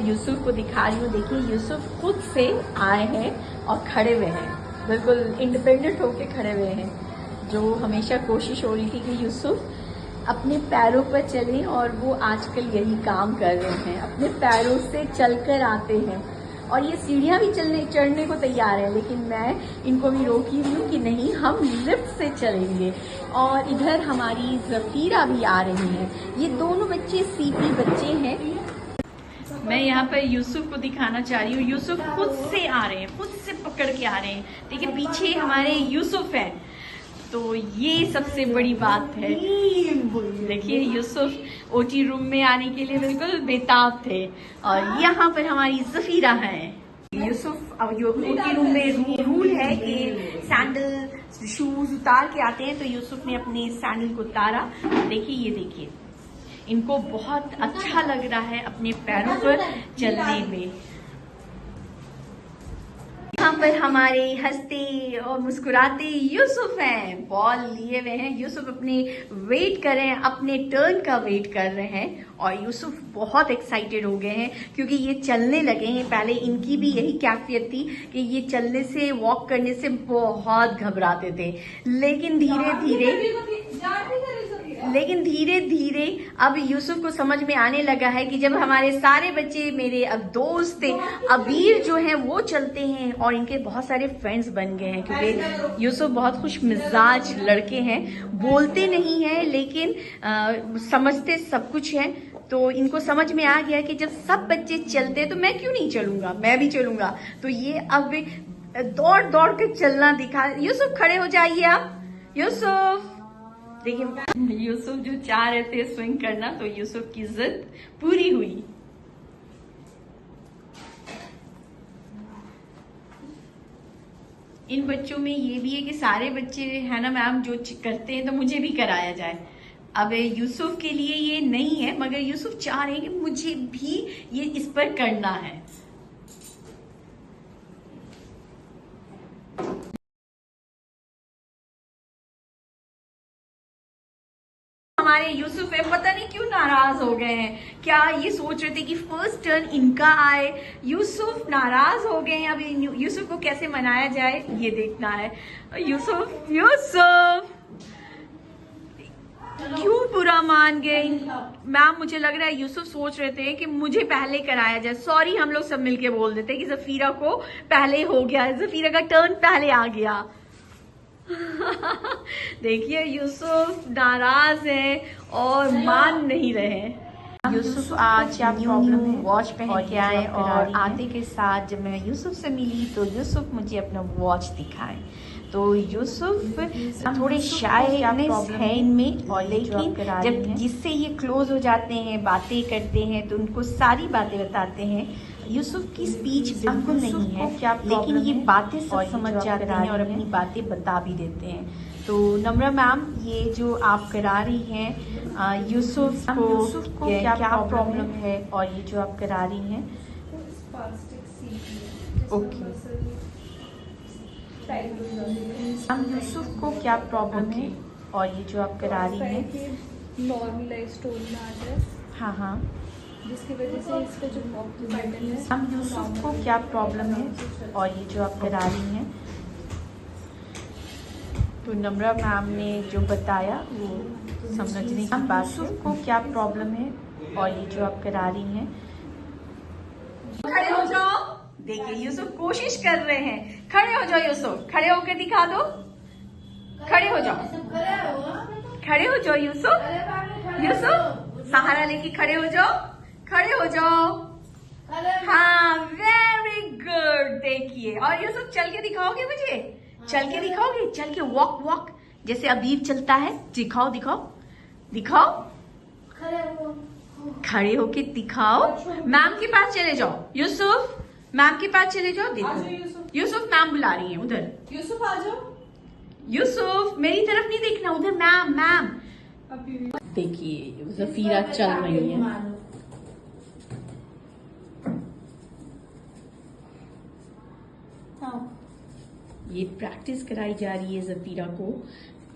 यूसुफ को दिखा रही हूँ। देखिए यूसुफ खुद से आए हैं और खड़े हुए हैं, बिल्कुल इंडिपेंडेंट होके खड़े हुए हैं। जो हमेशा कोशिश हो रही थी कि यूसुफ अपने पैरों पर चलें, और वो आजकल यही काम कर रहे हैं, अपने पैरों से चलकर आते हैं। और ये सीढ़ियाँ भी चढ़ने को तैयार है, लेकिन मैं इनको भी रोक ही रही हूँ कि नहीं, हम लिफ्ट से चलेंगे। और इधर हमारी ज़फ़ीरा भी आ रही हैं। ये दोनों बच्चे सीपी बच्चे हैं। मैं यहाँ पर यूसुफ को दिखाना चाह रही हूँ। यूसुफ खुद से आ रहे हैं, खुद से पकड़ के आ रहे हैं। देखिए पीछे हमारे यूसुफ है, तो ये सबसे बड़ी बात है। देखिए यूसुफ ओटी रूम में आने के लिए बिल्कुल बेताब थे, और यहाँ पर हमारी ज़फ़ीरा है। यूसुफ अब ओटी रूम में रूल है कि सैंडल शूज उतार के आते हैं, तो यूसुफ ने अपने सैंडल को उतारा। देखिए ये देखिए, इनको बहुत अच्छा लग रहा है अपने पैरों पर चलने में। यहाँ पर हमारे हंसते और मुस्कुराते यूसुफ हैं, बॉल लिए हुए हैं। यूसुफ अपने वेट कर रहे हैं, अपने टर्न का वेट कर रहे हैं। और यूसुफ बहुत एक्साइटेड हो गए हैं क्योंकि ये चलने लगे हैं। पहले इनकी भी यही कैफियत थी कि ये चलने से, वॉक करने से बहुत घबराते थे, लेकिन धीरे धीरे अब यूसुफ को समझ में आने लगा है कि जब हमारे सारे बच्चे, मेरे अब दोस्त थे, अबीर जो हैं वो चलते हैं, और इनके बहुत सारे फ्रेंड्स बन गए हैं। क्योंकि यूसुफ बहुत खुश मिजाज लड़के हैं, बोलते नहीं हैं लेकिन समझते सब कुछ है। तो इनको समझ में आ गया कि जब सब बच्चे चलते तो मैं क्यों नहीं चलूंगा, मैं भी चलूंगा। तो ये अब दौड़ दौड़ के चलना दिखा। यूसुफ खड़े हो जाइए आप। यूसुफ देखिए, यूसुफ जो चाह रहे थे स्विंग करना, तो यूसुफ की जिद पूरी हुई। इन बच्चों में ये भी है कि सारे बच्चे है ना मैम जो करते हैं तो मुझे भी कराया जाए। अब यूसुफ के लिए ये नहीं है, मगर यूसुफ चाह रहे हैं कि मुझे भी ये इस पर करना है। हमारे यूसुफ है, पता नहीं क्यों नाराज हो गए हैं। क्या ये सोच रहे थे कि फर्स्ट टर्न इनका आए? यूसुफ नाराज हो गए हैं। अब यूसुफ को कैसे मनाया जाए ये देखना है। यूसुफ क्यों बुरा मान गए मैम? मुझे लग रहा है यूसुफ सोच रहे थे कि मुझे पहले कराया जाए। सॉरी, हम लोग सब मिलके बोल देते कि ज़फ़ीरा को पहले हो गया, ज़फ़ीरा का टर्न पहले आ गया। देखिए यूसुफ नाराज है और मान नहीं रहे। यूसुफ आज न्यू वॉच पहन के आए, और आते के साथ जब मैं यूसुफ से मिली तो यूसुफ मुझे अपना वॉच दिखाए। तो यूसुफ थोड़े शायनेस है इनमें, और लेकिन जब जिससे ये क्लोज हो जाते हैं, बातें करते हैं, तो उनको सारी बातें बताते हैं। यूसुफ की स्पीच बिल्कुल नहीं है, लेकिन ये बातें सब समझ जाते हैं और अपनी बातें बता भी देते हैं। तो नम्रा मैम, ये जो आप करा रही हैं यूसुफ को क्या प्रॉब्लम है, और ये जो आप करा रही हैं? ओके हम यूसुफ को क्या प्रॉब्लम है, और ये जो आप करा रही हैं? नॉर्मलाइज्ड टोन में आ जाए। हाँ, जिसकी वजह से इसका जो पैटर्न है। हम यूसुफ को क्या प्रॉब्लम है, और ये जो आप करा रही हैं? तो नम्रा मैम ने जो बताया वो समझने की बात है। यूसुफ को क्या प्रॉब्लम है, और ये जो आप करा रही हैं? खड़े हो जाओ। देखिए यूसुफ कोशिश कर रहे हैं। खड़े हो जाओ यूसुफ, खड़े होकर दिखा दो। खड़े हो जाओ, खड़े हो जाओ यूसुफ, सहारा लेके खड़े हो जाओ, खड़े हो जाओ। हाँ, वेरी गुड। देखिए, और यूसुफ चल के दिखाओगे मुझे? चल के दिखाओगे? चल के वॉक जैसे अबीर चलता है, दिखाओ। खड़े होके दिखाओ। मैम के पास चले जाओ यूसुफ, मैम के पास चले जाओ। देखो यूसुफ, मैम बुला रही है उधर। यूसुफ आ जाओ। यूसुफ मेरी तरफ नहीं देखना, उधर मैम। देखिए ज़फ़ीरा चल रही है। ये प्रैक्टिस कराई जा रही है ज़फ़ीरा को,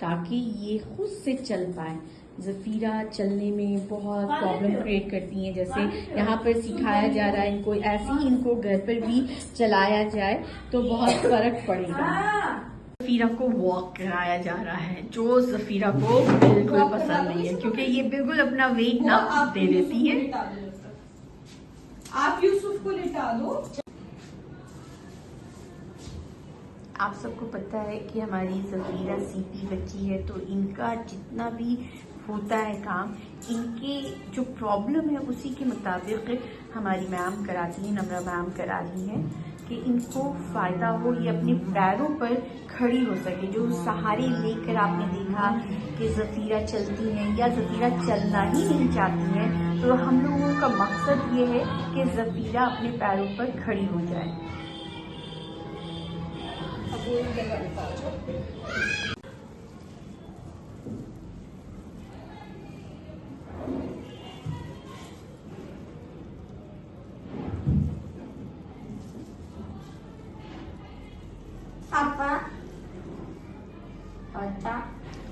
ताकि ये खुद से चल पाए। ज़फ़ीरा चलने में बहुत प्रॉब्लम क्रिएट करती हैं। जैसे यहाँ पर सिखाया जा रहा है इनको, ऐसे ही इनको घर पर भी चलाया जाए तो बहुत फर्क पड़ेगा। ज़फ़ीरा को वॉक कराया जा रहा है, जो ज़फ़ीरा को बिल्कुल पसंद नहीं है, क्योंकि ये बिल्कुल अपना वेट ना दे देती है। आप यूसुफ को लिटा दो। आप सबको पता है कि हमारी ज़फ़ीरा सीपी बच्ची है, तो इनका जितना भी होता है काम, इनके जो प्रॉब्लम है उसी के मुताबिक हमारी मैम कराती है, नम्रा मैम करा रही है कि इनको फ़ायदा हो, ये अपने पैरों पर खड़ी हो सके। जो सहारे लेकर आपने देखा कि ज़फ़ीरा चलती हैं या ज़फ़ीरा चलना ही नहीं चाहती हैं, तो हम लोगों का मकसद ये है कि ज़फ़ीरा अपने पैरों पर खड़ी हो जाए।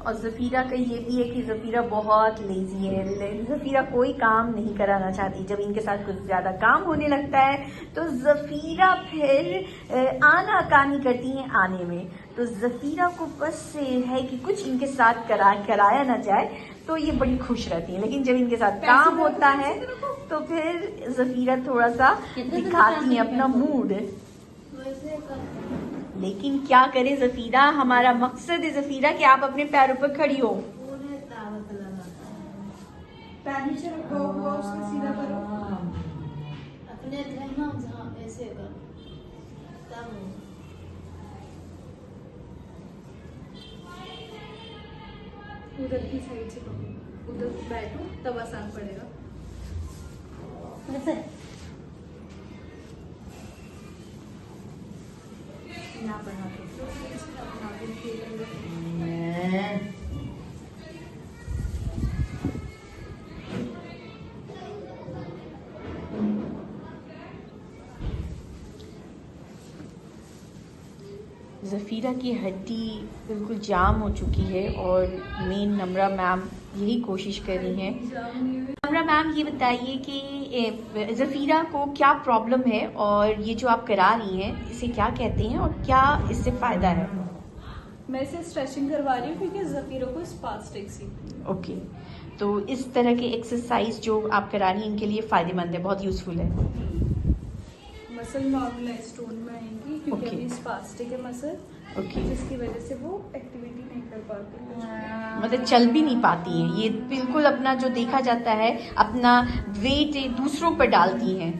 और ज़फ़ीरा का ये भी है कि ज़फ़ीरा बहुत लेजी है, ज़फ़ीरा कोई काम नहीं कराना चाहती। जब इनके साथ कुछ ज़्यादा काम होने लगता है तो ज़फ़ीरा फिर आनाकानी करती हैं आने में। तो ज़फ़ीरा को बस है कि कुछ इनके साथ कराया ना जाए तो ये बड़ी खुश रहती हैं, लेकिन जब इनके साथ काम होता है तो फिर ज़फ़ीरा थोड़ा सा दिखाती है अपना मूड। लेकिन क्या करे ज़फ़ीरा, हमारा मकसद है ज़फ़ीरा कि आप अपने पैरों पर खड़ी हो। पैर नीचे रखो, वो उसको सीधा करो। अपने ऐसे कर तब उधर की साइड से करो, उधर बैठो तब आसान पड़ेगा। ना बना के ज़फ़ीरा की हड्डी बिल्कुल जाम हो चुकी है और मेन नम्रा मैम यही कोशिश कर रही हैं। नम्रा मैम ये बताइए कि ज़फ़ीरा को क्या प्रॉब्लम है और ये जो आप करा रही हैं इसे क्या कहते हैं और क्या इससे फ़ायदा है? मैं इसे स्ट्रेचिंग करवा रही हूँ क्योंकि ज़फ़ीरा को स्पास्टिक्स ही। ओके, तो इस तरह के एक्सरसाइज जो आप करा रही हैं इनके लिए फ़ायदेमंद है, बहुत यूज़फुल है। मसल नॉर्मलाइज टोन में आएंगी क्योंकि Okay. अभी स्पास्टिक है मसल, ओके, जिसकी वजह से वो एक्टिविटी नहीं कर पाती। मतलब चल भी नहीं पाती हैं ये, बिल्कुल अपना जो देखा जाता है अपना वेट दूसरों पर डालती हैं।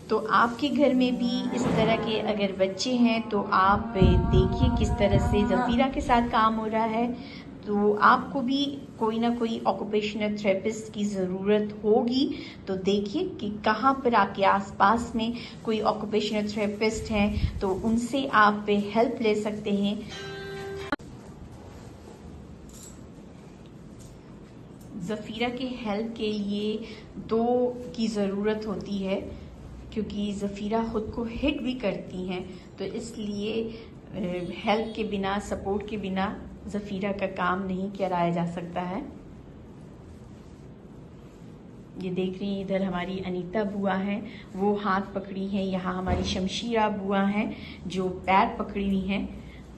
तो आपके घर में भी इस तरह के अगर बच्चे हैं तो आप देखिए किस तरह से ज़फ़ीरा के साथ काम हो रहा है। तो आपको भी कोई ना कोई ऑक्यूपेशनल थेरेपिस्ट की ज़रूरत होगी, तो देखिए कि कहाँ पर आपके आसपास में कोई ऑक्यूपेशनल थेरेपिस्ट हैं तो उनसे आप हेल्प ले सकते हैं। ज़फ़ीरा के हेल्प के लिए 2 की ज़रूरत होती है, क्योंकि ज़फ़ीरा ख़ुद को हिट भी करती हैं, तो इसलिए हेल्प के बिना, सपोर्ट के बिना ज़फ़ीरा का काम नहीं कराया जा सकता है। ये देख रही हैं इधर हमारी अनीता बुआ हैं, वो हाथ पकड़ी हैं। यहाँ हमारी शमशीरा बुआ हैं जो पैर पकड़ी हुई हैं।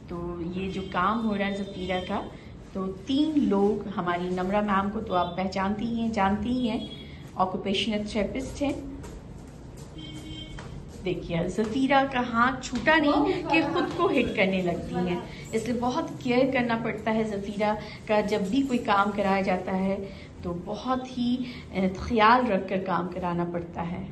तो ये जो काम हो रहा है ज़फ़ीरा का, तो 3 लोग, हमारी नम्रा मैम को तो आप पहचानती ही हैं, जानती ही हैं, ऑक्यूपेशनल थेरेपिस्ट हैं। देखिए ज़फ़ीरा का हाथ छूटा नहीं कि खुद को हिट करने लगती हैं, इसलिए बहुत केयर करना पड़ता है ज़फ़ीरा का। जब भी कोई काम कराया जाता है तो बहुत ही ख्याल रखकर काम कराना पड़ता है।